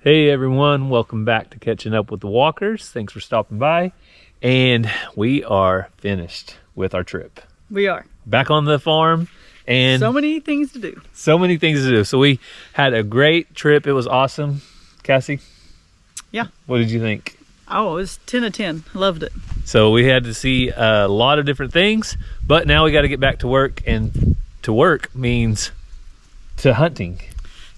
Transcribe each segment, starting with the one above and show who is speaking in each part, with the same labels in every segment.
Speaker 1: Hey everyone, welcome back to Catching Up with the Walkers. Thanks for stopping by. And we are finished with our trip.
Speaker 2: We are.
Speaker 1: Back on the farm and
Speaker 2: so many things to do.
Speaker 1: So we had a great trip. It was awesome. Cassie?
Speaker 2: Yeah.
Speaker 1: What did you think?
Speaker 2: Oh, it was 10 of 10. Loved it.
Speaker 1: So we had to see a lot of different things, but now we got to get back to work, and to work means to hunting.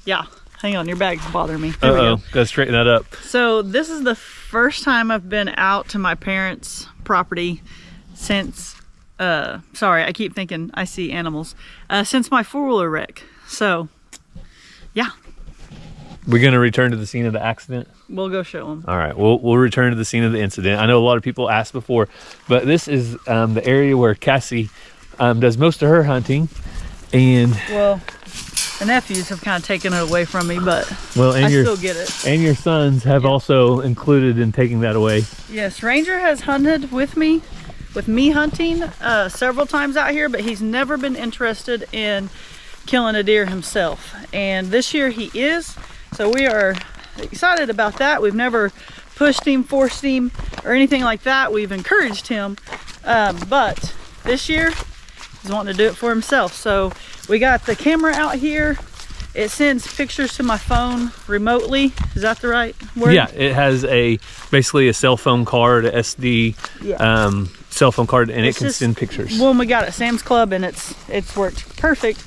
Speaker 2: Yeah. Hang on, your bag's bothering me. There we go.
Speaker 1: Gotta straighten that up.
Speaker 2: So this is the first time I've been out to my parents' property since, sorry, I keep thinking I see animals, since my four-wheeler wreck. So, yeah.
Speaker 1: We're gonna return to the scene of the accident?
Speaker 2: We'll go show them.
Speaker 1: All right, we'll return to the scene of the incident. I know a lot of people asked before, but this is the area where Cassie does most of her hunting. And
Speaker 2: well, the nephews have kind of taken it away from me, but
Speaker 1: well, and
Speaker 2: I still get it.
Speaker 1: And your sons have also included in taking that away.
Speaker 2: Yes, Ranger has hunted with me hunting several times out here, but he's never been interested in killing a deer himself. And this year he is, so we are excited about that. We've never pushed him, forced him, or anything like that. We've encouraged him, but this year he's wanting to do it for himself. So we got the camera out here. It sends pictures to my phone remotely. Is that the right word?
Speaker 1: Yeah, it has basically a cell phone card, a SD cell phone card, and it can send pictures.
Speaker 2: When we got it at Sam's Club, and it's worked perfect.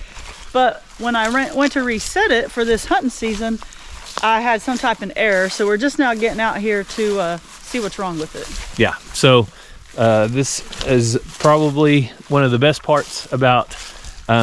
Speaker 2: But when I went to reset it for this hunting season, I had some type of error. So we're just now getting out here to see what's wrong with it. Yeah,
Speaker 1: so this is probably one of the best parts about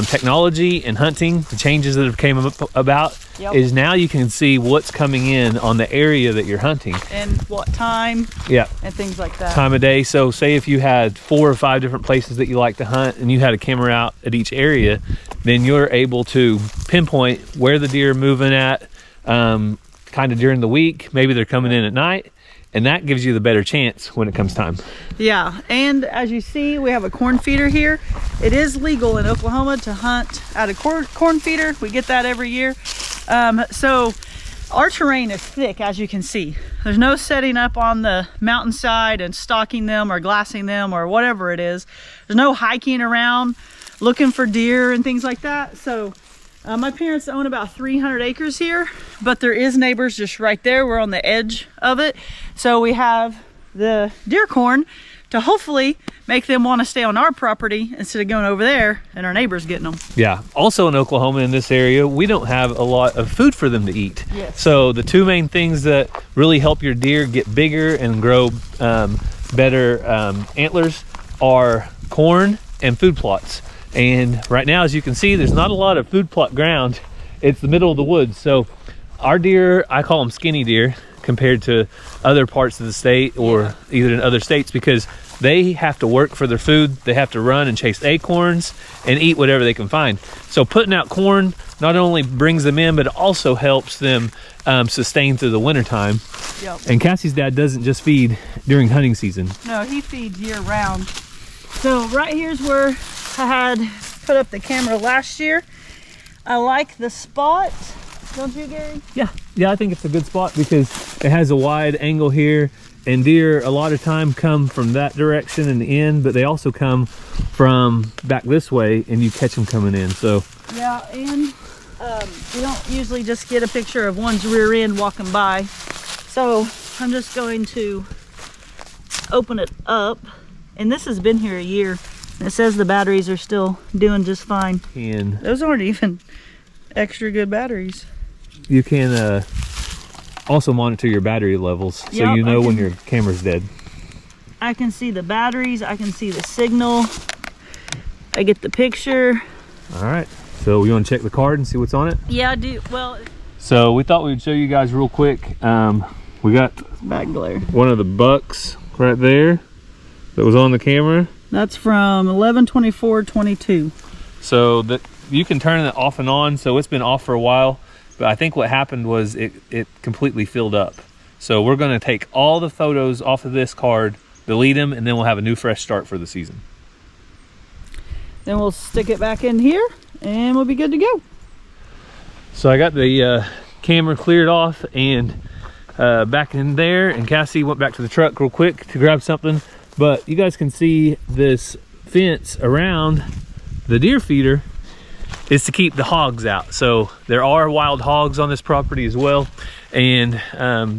Speaker 1: technology and hunting. The changes that have came about is now you can see what's coming in on the area that you're hunting
Speaker 2: and what time, and things like that.
Speaker 1: Time of day. So say if you had 4 or 5 different places that you like to hunt and you had a camera out at each area, then you're able to pinpoint where the deer are moving at kind of during the week. Maybe they're coming in at night, and that gives you the better chance when it comes time. Yeah,
Speaker 2: and as you see, we have a corn feeder here. It is legal in Oklahoma to hunt at a corn feeder. We get that every year. So our terrain is thick, as you can see. There's no setting up on the mountainside and stalking them or glassing them or whatever it is. There's no hiking around looking for deer and things like that. So my parents own about 300 acres here, but there is neighbors just right there. We're on the edge of it. So we have the deer corn to hopefully make them want to stay on our property instead of going over there and our neighbors getting them.
Speaker 1: Yeah. Also in Oklahoma, in this area, we don't have a lot of food for them to eat.
Speaker 2: Yes.
Speaker 1: So the two main things that really help your deer get bigger and grow better antlers are corn and food plots. And right now, as you can see, there's not a lot of food plot ground. It's the middle of the woods. So our deer, I call them skinny deer compared to other parts of the state or either in other states, because they have to work for their food. They have to run and chase acorns and eat whatever they can find. So putting out corn not only brings them in, but it also helps them sustain through the wintertime.
Speaker 2: Yep.
Speaker 1: And Cassie's dad doesn't just feed during hunting season.
Speaker 2: No, he feeds year round. So right here's where I had put up the camera last year. I like the spot, don't you, Gary?
Speaker 1: Yeah, I think it's a good spot because it has a wide angle here, and deer a lot of time come from that direction and in, but they also come from back this way, and you catch them coming in. So
Speaker 2: yeah, and you don't usually just get a picture of one's rear end walking by. So I'm just going to open it up, and this has been here a year. It says the batteries are still doing just fine.
Speaker 1: And
Speaker 2: those aren't even extra good batteries.
Speaker 1: You can also monitor your battery levels, so you know when your camera's dead.
Speaker 2: I can see the batteries, I can see the signal, I get the picture.
Speaker 1: All right, so you want to check the card and see what's on it?
Speaker 2: Yeah, I do. Well,
Speaker 1: so we thought we'd show you guys real quick. We got
Speaker 2: back glare.
Speaker 1: One of the bucks right there that was on the camera.
Speaker 2: That's from 11/24/22.
Speaker 1: So that you can turn it off and on. So it's been off for a while, but I think what happened was it completely filled up. So we're going to take all the photos off of this card, delete them, and then we'll have a new fresh start for the season.
Speaker 2: Then we'll stick it back in here and we'll be good to go.
Speaker 1: So I got the camera cleared off and back in there, and Cassie went back to the truck real quick to grab something. But you guys can see this fence around the deer feeder is to keep the hogs out. So there are wild hogs on this property as well, and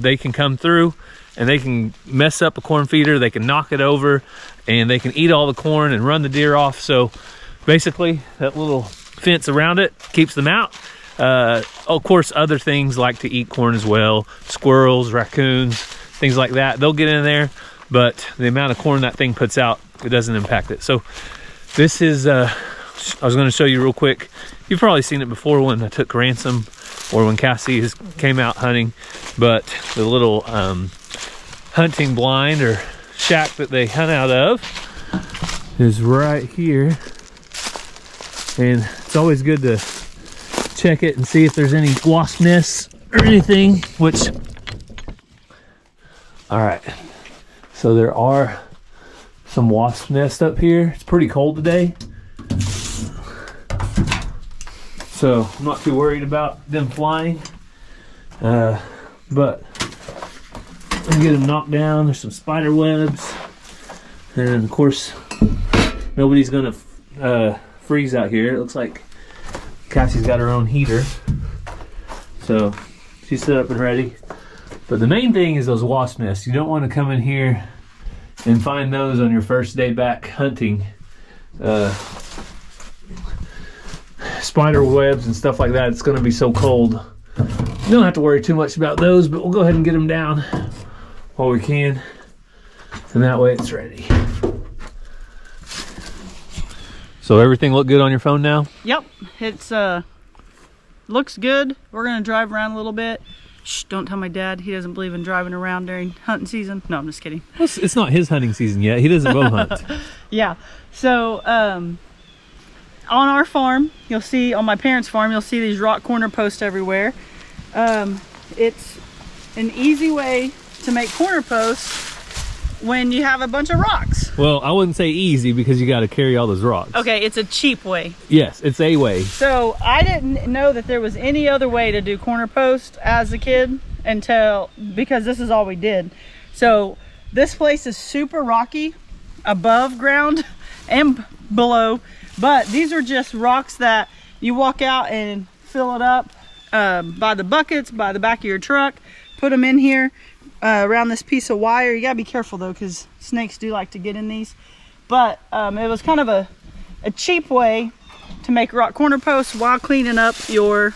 Speaker 1: they can come through and they can mess up a corn feeder, they can knock it over, and they can eat all the corn and run the deer off. So basically that little fence around it keeps them out. Of course, other things like to eat corn as well, squirrels, raccoons, things like that, they'll get in there, but the amount of corn that thing puts out, it doesn't impact it. So this is I was going to show you real quick. You've probably seen it before when I took Ransom or when Cassie came out hunting, but the little hunting blind or shack that they hunt out of is right here, and it's always good to check it and see if there's any wasp nests or anything, which, all right, so there are some wasp nests up here. It's pretty cold today, so I'm not too worried about them flying, but I'm gonna get them knocked down. There's some spider webs, and of course nobody's gonna freeze out here. It looks like Cassie's got her own heater, so she's set up and ready. But the main thing is those wasp nests. You don't want to come in here and find those on your first day back hunting. Spider webs and stuff like that. It's going to be so cold. You don't have to worry too much about those, but we'll go ahead and get them down while we can, and that way it's ready. So everything look good on your phone now?
Speaker 2: Yep, it's looks good. We're gonna drive around a little bit. Shh, don't tell my dad. He doesn't believe in driving around during hunting season. No, I'm just kidding.
Speaker 1: It's not his hunting season yet. He doesn't bow hunt.
Speaker 2: Yeah, so on our farm, you'll see, on my parents' farm, you'll see these rock corner posts everywhere. It's an easy way to make corner posts when you have a bunch of rocks.
Speaker 1: Well, I wouldn't say easy because you got to carry all those rocks.
Speaker 2: Okay, it's a cheap way.
Speaker 1: Yes, it's a way.
Speaker 2: So I didn't know that there was any other way to do corner post as a kid because this is all we did. So this place is super rocky above ground and below, but these are just rocks that you walk out and fill it up by the buckets, by the back of your truck, put them in here. Around this piece of wire. You gotta be careful though, because snakes do like to get in these. But it was kind of a cheap way to make rock corner posts while cleaning up your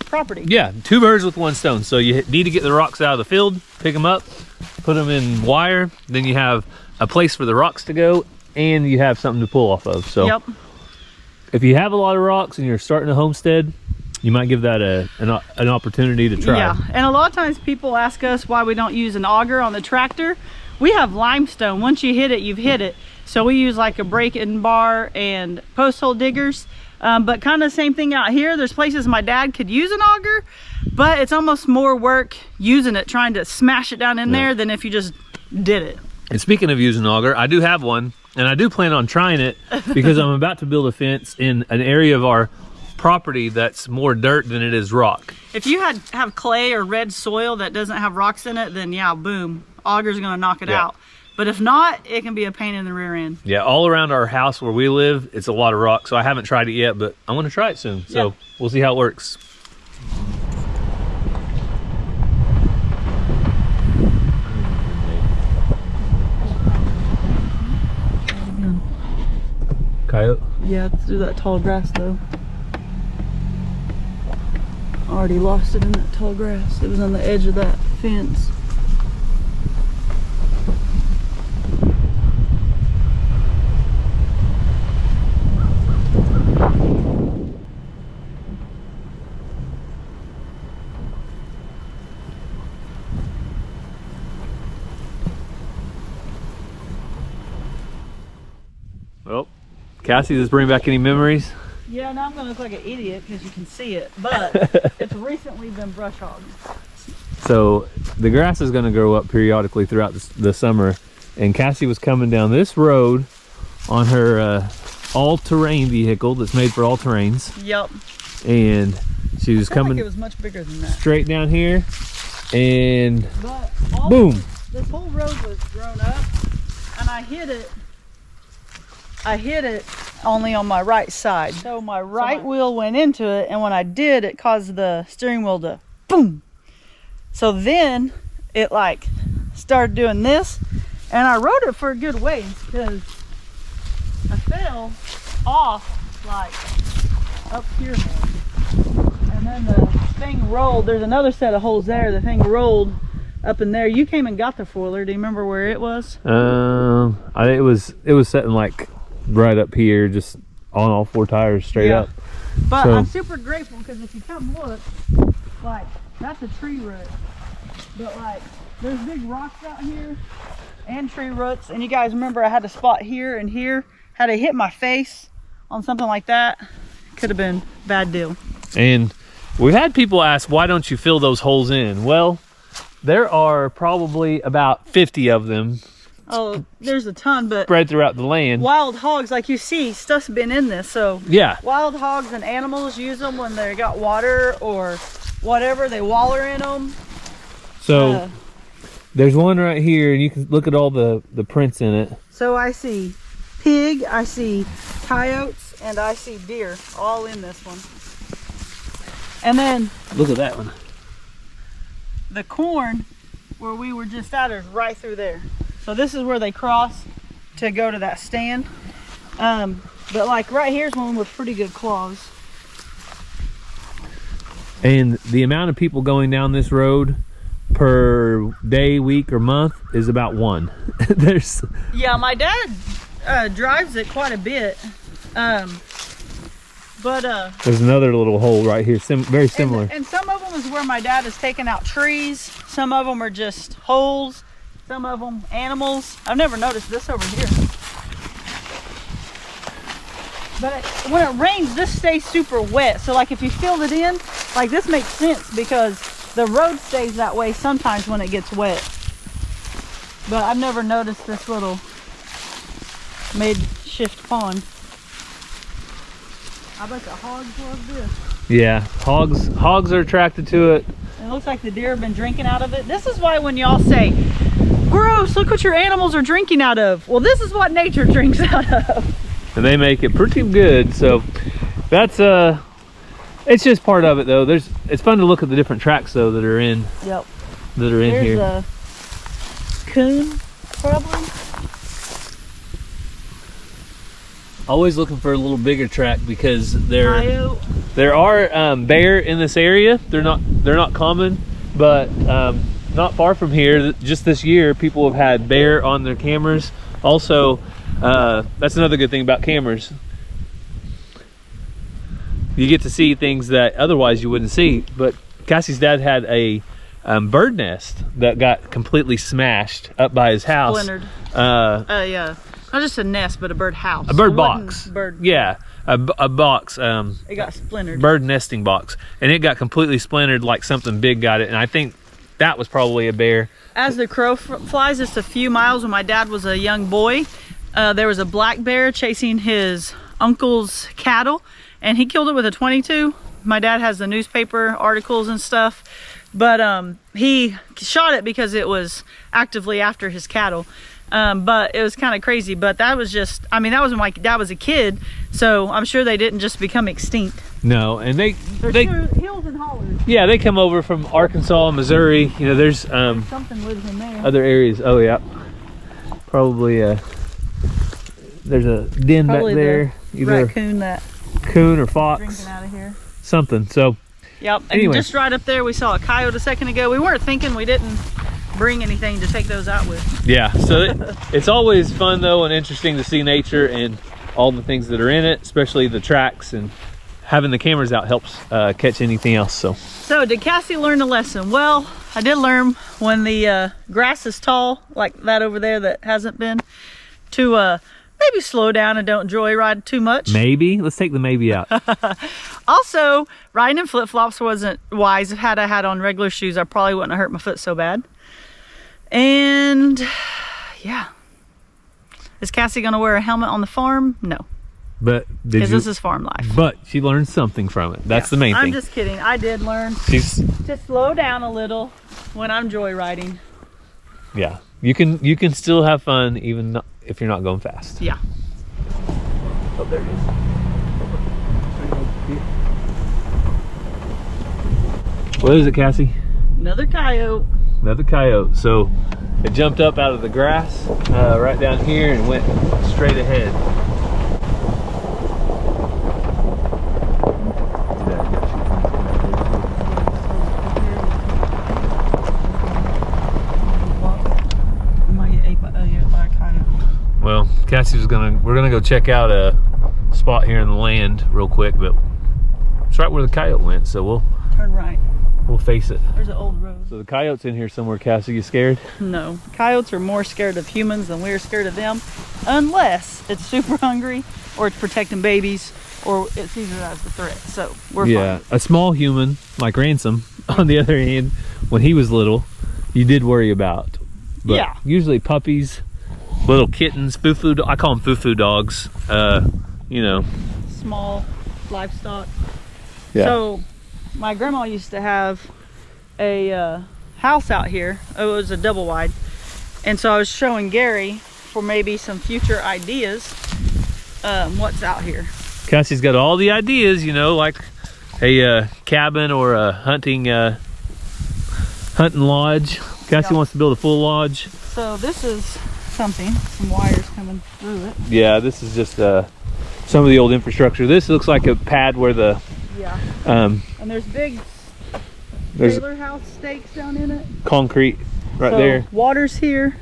Speaker 2: property. Yeah, two birds with one stone. So you need to get the rocks out of the field, pick them up, put them in wire, then you have a place for the rocks to go, and you have something to pull off of. So yep. If you have a lot of rocks and you're starting a homestead, you might give that an opportunity to try. Yeah, and a lot of times people ask us why we don't use an auger on the tractor. We have limestone. Once you hit it, you've hit it. So we use like a break-in bar and post hole diggers. But kind of the same thing out here. There's places my dad could use an auger, but it's almost more work using it, trying to smash it down in there than if you just did it. And speaking of using an auger, I do have one, and I do plan on trying it because I'm about to build a fence in an area of our property that's more dirt than it is rock. If you have clay or red soil that doesn't have rocks in it, then yeah, boom, auger's gonna knock it out. But if not, it can be a pain in the rear end. Yeah, all around our house where we live, it's a lot of rock, so I haven't tried it yet, but I want to try it soon. So we'll see how it works. Coyote? Yeah, it's through that tall grass though. Already lost it in that tall grass. It was on the edge of that fence. Well, Cassie, does this bring back any memories? Yeah, now I'm going to look like an idiot because you can see it, but it's recently been brush hogged. So the grass is going to grow up periodically throughout the summer, and Cassie was coming down this road on her all-terrain vehicle that's made for all terrains. Yep. And
Speaker 1: She was coming
Speaker 2: like it was much bigger than that.
Speaker 1: straight down here, and
Speaker 2: But
Speaker 1: boom.
Speaker 2: This whole road was grown up, and I hit it only on my right side. So my right wheel went into it, and when I did, it caused the steering wheel to boom. So then it like started doing this, and I rode it for a good ways because I fell off like up here more. And then the thing rolled. There's another set of holes there. The thing rolled up in there. You came and got the foiler. Do you remember where it was?
Speaker 1: It was sitting like right up here, just on all four tires straight up.
Speaker 2: But
Speaker 1: so,
Speaker 2: I'm super grateful because if you come look, like that's a tree root. But like there's big rocks out here and tree roots. And you guys remember I had a spot here and here. Had it hit my face on something like that, could have been a bad deal.
Speaker 1: And we've had people ask, why don't you fill those holes in? Well, there are probably about 50 of them.
Speaker 2: Oh, there's a ton, but
Speaker 1: spread throughout the land.
Speaker 2: Wild hogs, like you see, stuff's been in this. So
Speaker 1: yeah,
Speaker 2: wild hogs and animals use them when they got water or whatever. They waller in them.
Speaker 1: So there's one right here, and you can look at all the prints in it.
Speaker 2: So I see pig, I see coyotes, and I see deer all in this one. And then
Speaker 1: look at that one.
Speaker 2: The corn where we were just at is right through there. So this is where they cross to go to that stand. But like right here's one with pretty good claws.
Speaker 1: And the amount of people going down this road per day, week, or month is about one.
Speaker 2: Yeah, my dad drives it quite a bit.
Speaker 1: There's another little hole right here, very similar.
Speaker 2: And some of them is where my dad has taken out trees. Some of them are just holes. Some of them animals. I've never noticed this over here. But when it rains, this stays super wet. So like if you filled it in, like this makes sense because the road stays that way sometimes when it gets wet. But I've never noticed this little makeshift pond. I bet the hogs love this.
Speaker 1: Yeah, hogs are attracted to it.
Speaker 2: It looks like the deer have been drinking out of it. This is why when y'all say, gross, look what your animals are drinking out of. Well, this is what nature drinks out of.
Speaker 1: And they make it pretty good. So that's it's just part of it though. It's fun to look at the different tracks though that are in.
Speaker 2: Yep.
Speaker 1: That are in
Speaker 2: There's
Speaker 1: here.
Speaker 2: There's a coon, probably.
Speaker 1: Always looking for a little bigger track because there
Speaker 2: Coyote.
Speaker 1: are bear in this area. They're not common, but not far from here, just this year, people have had bear on their cameras. Also, that's another good thing about cameras. You get to see things that otherwise you wouldn't see. But Cassie's dad had a bird nest that got completely smashed up by his house.
Speaker 2: Splintered. Yeah. Not just a nest, but a bird house.
Speaker 1: A bird box.
Speaker 2: Bird.
Speaker 1: Yeah, a box.
Speaker 2: It got splintered.
Speaker 1: Bird nesting box, and it got completely splintered like something big got it. And I think that was probably a bear.
Speaker 2: As the crow flies, just a few miles when my dad was a young boy, there was a black bear chasing his uncle's cattle, and he killed it with a .22. My dad has the newspaper articles and stuff, but he shot it because it was actively after his cattle. But it was kind of crazy. But that was just, I mean, that was when my dad was a kid, so I'm sure they didn't just become extinct.
Speaker 1: No, and they
Speaker 2: hills and hollers.
Speaker 1: Yeah, they come over from Arkansas, Missouri. You know, there's
Speaker 2: something lives in there.
Speaker 1: Other areas. Oh yeah, probably there's a den
Speaker 2: Probably
Speaker 1: back there.
Speaker 2: Either raccoon that
Speaker 1: coon or fox.
Speaker 2: Drinking out of here.
Speaker 1: Something. So.
Speaker 2: Yep. And
Speaker 1: anyway.
Speaker 2: Just right up there, we saw a coyote a second ago. We weren't thinking, we didn't bring anything to take those out with.
Speaker 1: Yeah, so it's always fun though and interesting to see nature and all the things that are in it, especially the tracks, and having the cameras out helps catch anything else. So
Speaker 2: did Cassie learn a lesson? Well, I did learn when the grass is tall like that over there that hasn't been, to maybe slow down and don't joyride too much.
Speaker 1: Maybe. Let's take the maybe out.
Speaker 2: Also, riding in flip-flops wasn't wise. Had I had on regular shoes, I probably wouldn't have hurt my foot so bad. And yeah, is Cassie gonna wear a helmet on the farm? No.
Speaker 1: But
Speaker 2: because this is farm life.
Speaker 1: But she learned something from it. That's the main thing.
Speaker 2: I'm just kidding. I did learn to slow down a little when I'm joyriding.
Speaker 1: Yeah, you can still have fun even if you're not going fast.
Speaker 2: Yeah.
Speaker 1: Oh, there it is. What is it, Cassie?
Speaker 2: Another coyote.
Speaker 1: Another coyote. So it jumped up out of the grass right down here and went straight ahead. Well, Cassie we're gonna go check out a spot here in the land real quick, but it's right where the coyote went, so we'll
Speaker 2: turn right.
Speaker 1: We'll face it.
Speaker 2: There's an old road.
Speaker 1: So the coyote's in here somewhere, Cassie. You scared?
Speaker 2: No. Coyotes are more scared of humans than we're scared of them, unless it's super hungry or it's protecting babies or it sees it as a threat. So we're fine.
Speaker 1: A small human like Ransom, on the other hand, when he was little, you did worry about. But
Speaker 2: yeah.
Speaker 1: Usually puppies, little kittens, foo-foo, I call them foo-foo dogs, you know.
Speaker 2: Small livestock.
Speaker 1: Yeah.
Speaker 2: So my grandma used to have a house out here. It was a double wide. And so I was showing Gary for maybe some future ideas what's out here.
Speaker 1: Cassie's got all the ideas, you know, like a cabin or a hunting lodge. Cassie wants to build a full lodge.
Speaker 2: So this is something, some wires coming through it.
Speaker 1: Yeah, this is just some of the old infrastructure. This looks like a pad where the
Speaker 2: and there's big trailer house stakes down in it.
Speaker 1: Concrete right there.
Speaker 2: Water's here.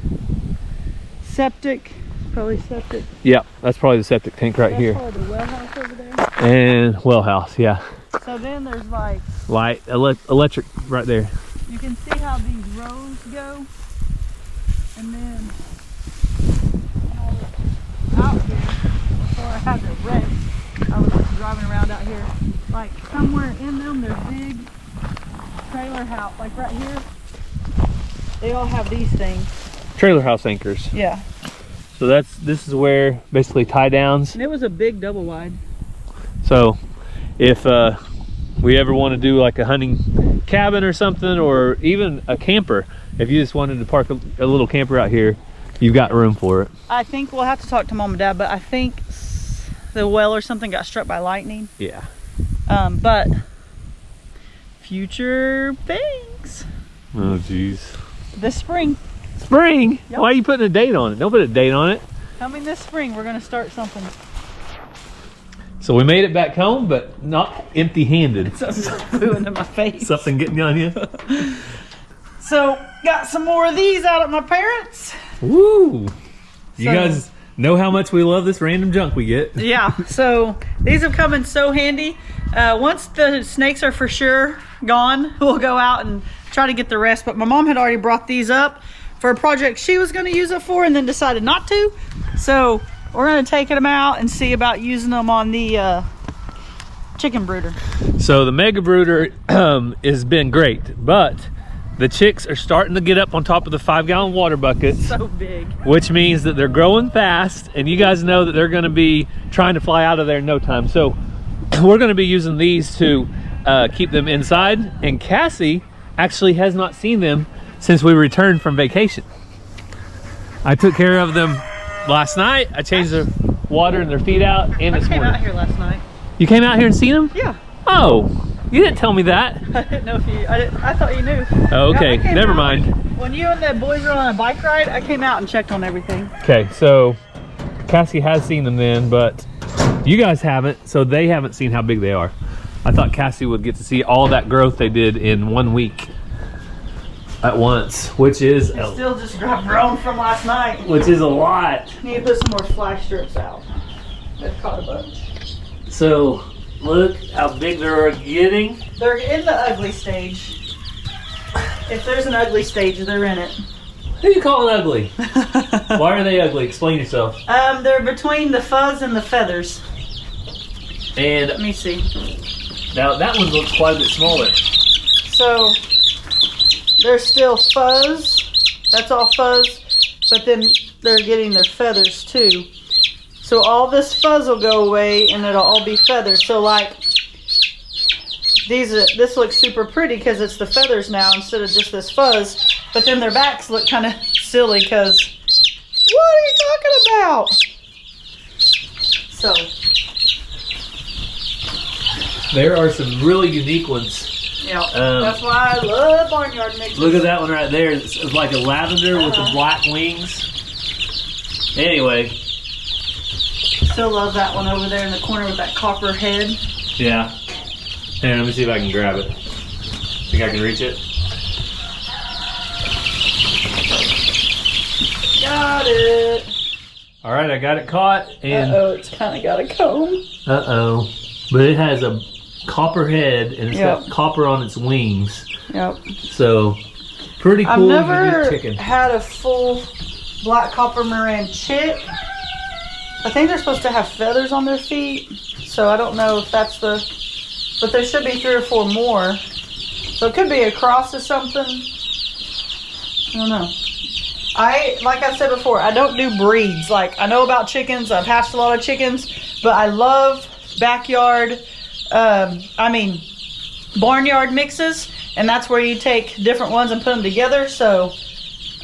Speaker 2: Septic, probably septic.
Speaker 1: Yeah, that's probably the septic tank right here.
Speaker 2: That's probably the well house over there.
Speaker 1: And well house, yeah.
Speaker 2: So then there's like
Speaker 1: light, electric right there.
Speaker 2: You can see how these rows go, and then out here before I had the wreck, I was driving around out here. Like somewhere in them, there's big trailer house, like right here. They all have these things.
Speaker 1: Trailer house anchors.
Speaker 2: Yeah.
Speaker 1: So this is where basically tie downs.
Speaker 2: And it was a big double wide.
Speaker 1: So if we ever want to do like a hunting cabin or something, or even a camper, if you just wanted to park a little camper out here, you've got room for it.
Speaker 2: I think we'll have to talk to Mom and Dad, but I think the well or something got struck by lightning.
Speaker 1: Yeah.
Speaker 2: But future things.
Speaker 1: Oh geez.
Speaker 2: This spring.
Speaker 1: Spring?
Speaker 2: Yep.
Speaker 1: Why are you putting a date on it? Don't put a date on it.
Speaker 2: Coming this spring, we're gonna start something.
Speaker 1: So we made it back home, but not empty-handed.
Speaker 2: Something flew into my face.
Speaker 1: Something getting on you?
Speaker 2: So, got some more of these out at my parents'.
Speaker 1: Woo! You guys know how much we love this random junk we get.
Speaker 2: Yeah, so these have come in so handy. Once the snakes are for sure gone, we'll go out and try to get the rest. But my mom had already brought these up for a project she was going to use it for and then decided not to. So we're going to take them out and see about using them on the chicken brooder.
Speaker 1: So the mega brooder has been great, but the chicks are starting to get up on top of the 5-gallon water buckets.
Speaker 2: So big.
Speaker 1: Which means that they're growing fast, and you guys know that they're going to be trying to fly out of there in no time. So we're going to be using these to keep them inside, and Cassie actually has not seen them since we returned from vacation. I took care of them last night. I changed their water and their feed out, and this morning.
Speaker 2: I came out here last night.
Speaker 1: You came out here and seen them?
Speaker 2: Yeah.
Speaker 1: Oh, you didn't tell me that.
Speaker 2: I didn't know if you, I thought you knew.
Speaker 1: Oh, okay,
Speaker 2: Yeah,
Speaker 1: never mind.
Speaker 2: When you and the boys were on a bike ride, I came out and checked on everything.
Speaker 1: Okay, so Cassie has seen them then, but you guys haven't, so they haven't seen how big they are. I thought Cassie would get to see all that growth they did in 1 week at once, which is
Speaker 2: Still just grown from last night.
Speaker 1: which is a lot.
Speaker 2: Need to put some more flash strips out. They've caught a bunch.
Speaker 1: So look how big they're getting.
Speaker 2: They're in the ugly stage. If there's an ugly stage, they're in it.
Speaker 1: Who you calling ugly? Why are they ugly? Explain yourself.
Speaker 2: They're between the fuzz and the feathers.
Speaker 1: And
Speaker 2: Let me see.
Speaker 1: now that one looks quite a bit smaller.
Speaker 2: So they're still fuzz. That's all fuzz. But then they're getting their feathers too. So all this fuzz will go away and it'll all be feathers. So like this looks super pretty because it's the feathers now instead of just this fuzz. But then their backs look kind of silly because what are you talking about? So
Speaker 1: there are some really unique ones.
Speaker 2: yeah, that's why I love barnyard mixes.
Speaker 1: Look at that one right there. It's like a lavender with the black wings. Anyway.
Speaker 2: Still love that one over there in the corner with that copper head.
Speaker 1: Yeah. Here, let me see if I can grab it. Think I can reach it?
Speaker 2: Got it.
Speaker 1: All right, I got it caught. And
Speaker 2: uh-oh, it's kind of got a comb.
Speaker 1: uh-oh. But it has a copper head and it's got copper on its wings.
Speaker 2: Yep.
Speaker 1: So, pretty cool.
Speaker 2: I've never
Speaker 1: chicken.
Speaker 2: had a full black copper Moran chick. I think they're supposed to have feathers on their feet. So I don't know if that's the... But there should be 3 or 4 more. So it could be a cross or something. I don't know. Like I said before, I don't do breeds. Like, I know about chickens. I've hatched a lot of chickens. But I love backyard, barnyard mixes. And that's where you take different ones and put them together. So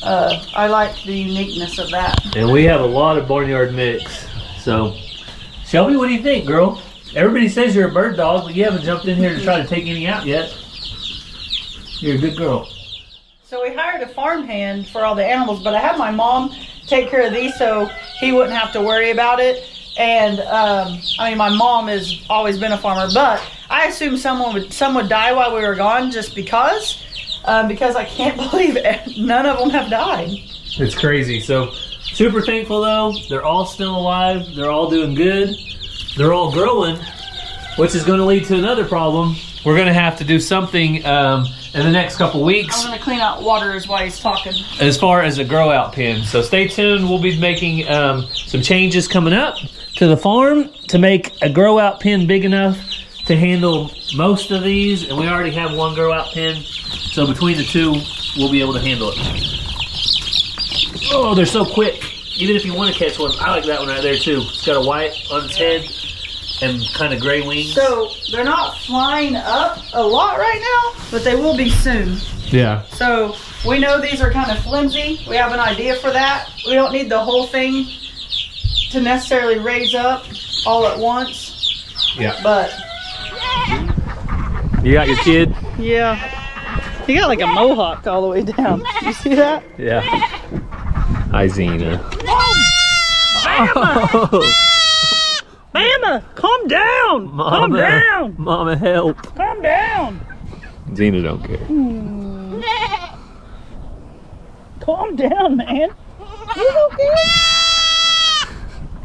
Speaker 2: I like the uniqueness of that.
Speaker 1: And we have a lot of barnyard mix. So, Shelby, what do you think, girl? Everybody says you're a bird dog, but you haven't jumped in here to try to take any out yet. You're a good girl.
Speaker 2: So we hired a farmhand for all the animals, but I had my mom take care of these so he wouldn't have to worry about it. And my mom has always been a farmer, but I assumed some would die while we were gone just because I can't believe none of them have died.
Speaker 1: It's crazy. So super thankful though. They're all still alive. They're all doing good. They're all growing, which is going to lead to another problem. We're going to have to do something in the next couple weeks.
Speaker 2: I'm going to clean out water is why he's talking.
Speaker 1: As far as a grow out pen. So stay tuned. We'll be making some changes coming up to the farm to make a grow out pen big enough to handle most of these. And we already have one grow out pen. So between the two, we'll be able to handle it. Oh, they're so quick. Even if you want to catch one, I like that one right there too. It's got a white on its head and kind of gray wings.
Speaker 2: So they're not flying up a lot right now, but they will be soon.
Speaker 1: Yeah.
Speaker 2: So we know these are kind of flimsy. We have an idea for that. We don't need the whole thing to necessarily raise up all at once.
Speaker 1: Yeah.
Speaker 2: But
Speaker 1: you got your kid?
Speaker 2: Yeah. He got like a mohawk all the way down. You see that?
Speaker 1: Yeah. Hi, Zena.
Speaker 2: Oh. Mama, calm down.
Speaker 1: Mama,
Speaker 2: calm down.
Speaker 1: Mama, help.
Speaker 2: Calm down.
Speaker 1: Zena don't care.
Speaker 2: Calm down, man. You okay?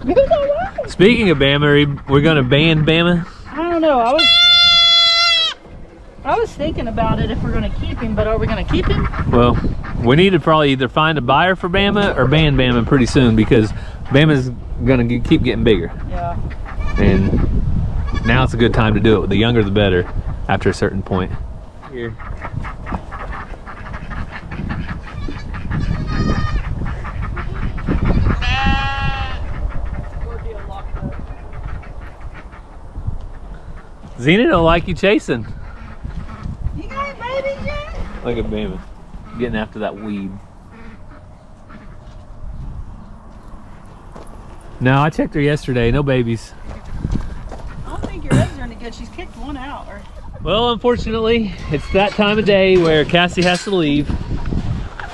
Speaker 2: You all right?
Speaker 1: Speaking of Bama, we're gonna ban Bama.
Speaker 2: I don't know. I was thinking about it if we're gonna keep him, but are we gonna keep him?
Speaker 1: Well, we need to probably either find a buyer for Bama or ban Bama pretty soon because Bama's gonna keep getting bigger.
Speaker 2: Yeah.
Speaker 1: And now it's a good time to do it. The younger the better after a certain point. Here. Zena don't like you chasing.
Speaker 2: You got babies yet?
Speaker 1: Look at Bama getting after that weed. No, I checked her yesterday. No babies.
Speaker 2: I don't think your eggs are any good. She's kicked one out.
Speaker 1: Well, unfortunately, it's that time of day where Cassie has to leave.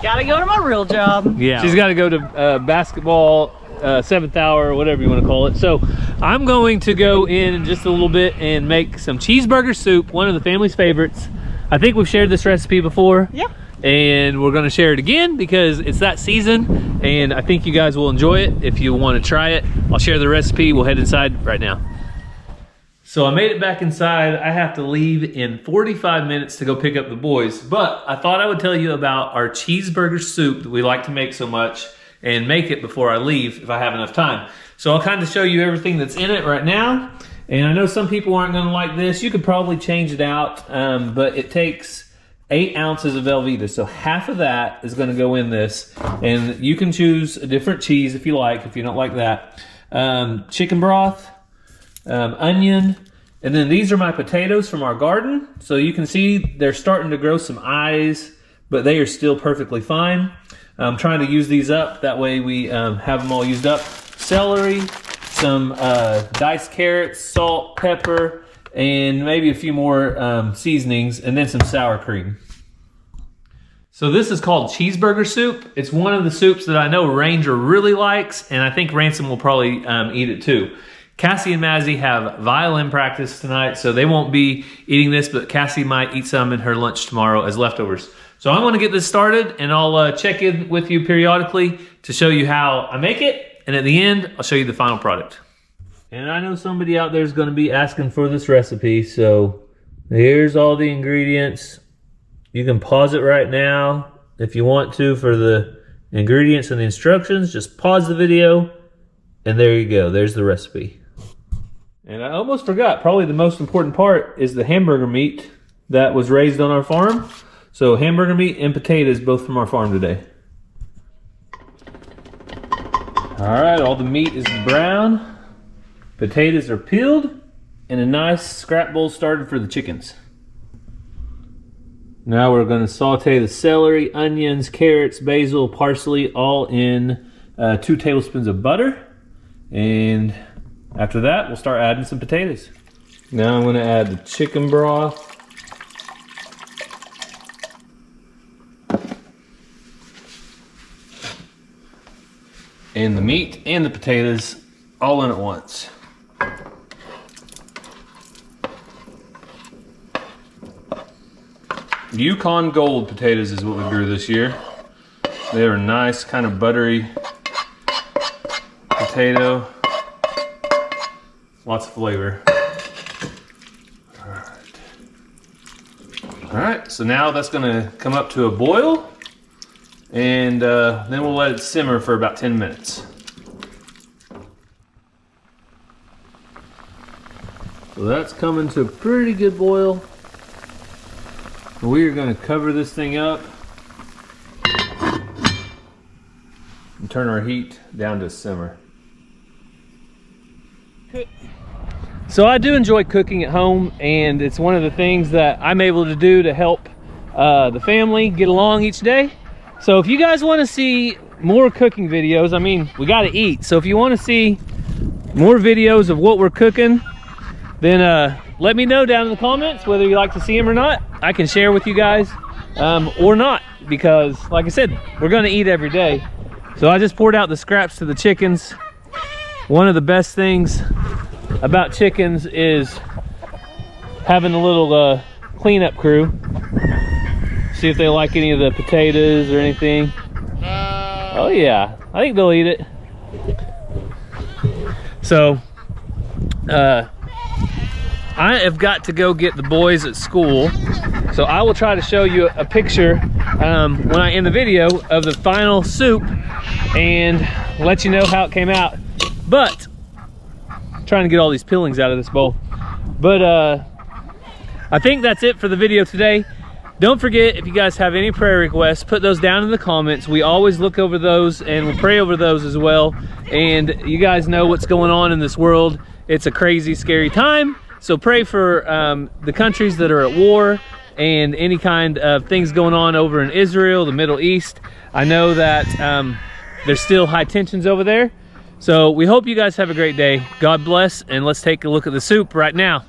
Speaker 2: Gotta go to my real job.
Speaker 1: Yeah, she's got to go to basketball, 7th hour, whatever you want to call it. So I'm going to go in just a little bit and make some cheeseburger soup, one of the family's favorites. I think we've shared this recipe before.
Speaker 2: Yeah.
Speaker 1: And we're going to share it again because it's that season and I think you guys will enjoy it. If you want to try it, I'll share the recipe. We'll head inside right now. So I made it back inside. I have to leave in 45 minutes to go pick up the boys, but I thought I would tell you about our cheeseburger soup that we like to make so much and make it before I leave if I have enough time. So I'll kind of show you everything that's in it right now. And I know some people aren't going to like this. You could probably change it out, but it takes 8 ounces of Velveeta. So half of that is going to go in this. And you can choose a different cheese if you like, if you don't like that. chicken broth, onion, and then these are my potatoes from our garden. So you can see they're starting to grow some eyes, but they are still perfectly fine. I'm trying to use these up. That way we have them all used up. Celery, some diced carrots, salt, pepper, and maybe a few more seasonings, and then some sour cream. So this is called cheeseburger soup. It's one of the soups that I know Ranger really likes, and I think Ransom will probably eat it too. Cassie and Mazzy have violin practice tonight, so they won't be eating this, but Cassie might eat some in her lunch tomorrow as leftovers. So I'm gonna get this started, and I'll check in with you periodically to show you how I make it, and at the end, I'll show you the final product. And I know somebody out there is gonna be asking for this recipe, so here's all the ingredients. You can pause it right now if you want to for the ingredients and the instructions. Just pause the video, and there you go. There's the recipe. And I almost forgot, probably the most important part is the hamburger meat that was raised on our farm. So hamburger meat and potatoes, both from our farm today. All right, all the meat is brown. Potatoes are peeled, and a nice scrap bowl started for the chickens. Now we're going to saute the celery, onions, carrots, basil, parsley, all in 2 tablespoons of butter. And after that, we'll start adding some potatoes. Now I'm going to add the chicken broth. And the meat and the potatoes all in at once. Yukon Gold potatoes is what we grew this year. They are nice, kind of buttery potato. Lots of flavor. All right, so now that's gonna come up to a boil, and then we'll let it simmer for about 10 minutes. So that's coming to a pretty good boil. We are going to cover this thing up and turn our heat down to simmer. So I do enjoy cooking at home, and it's one of the things that I'm able to do to help the family get along each day. So if you guys want to see more cooking videos, I mean, we got to eat. So if you want to see more videos of what we're cooking, then let me know down in the comments whether you like to see them or not. I can share with you guys or not, because like I said, we're gonna eat every day. So I just poured out the scraps to the chickens. One of the best things about chickens is having a little cleanup crew. See if they like any of the potatoes or anything. Oh yeah, I think they'll eat it. So I have got to go get the boys at school, so I will try to show you a picture when I end the video of the final soup and let you know how it came out. But I'm trying to get all these peelings out of this bowl. But I think that's it for the video today. Don't forget, if you guys have any prayer requests, put those down in the comments. We always look over those, and we'll pray over those as well. And you guys know what's going on in this world. It's a crazy, scary time. So pray for the countries that are at war and any kind of things going on over in Israel, the Middle East. I know that there's still high tensions over there. So we hope you guys have a great day. God bless, and let's take a look at the soup right now.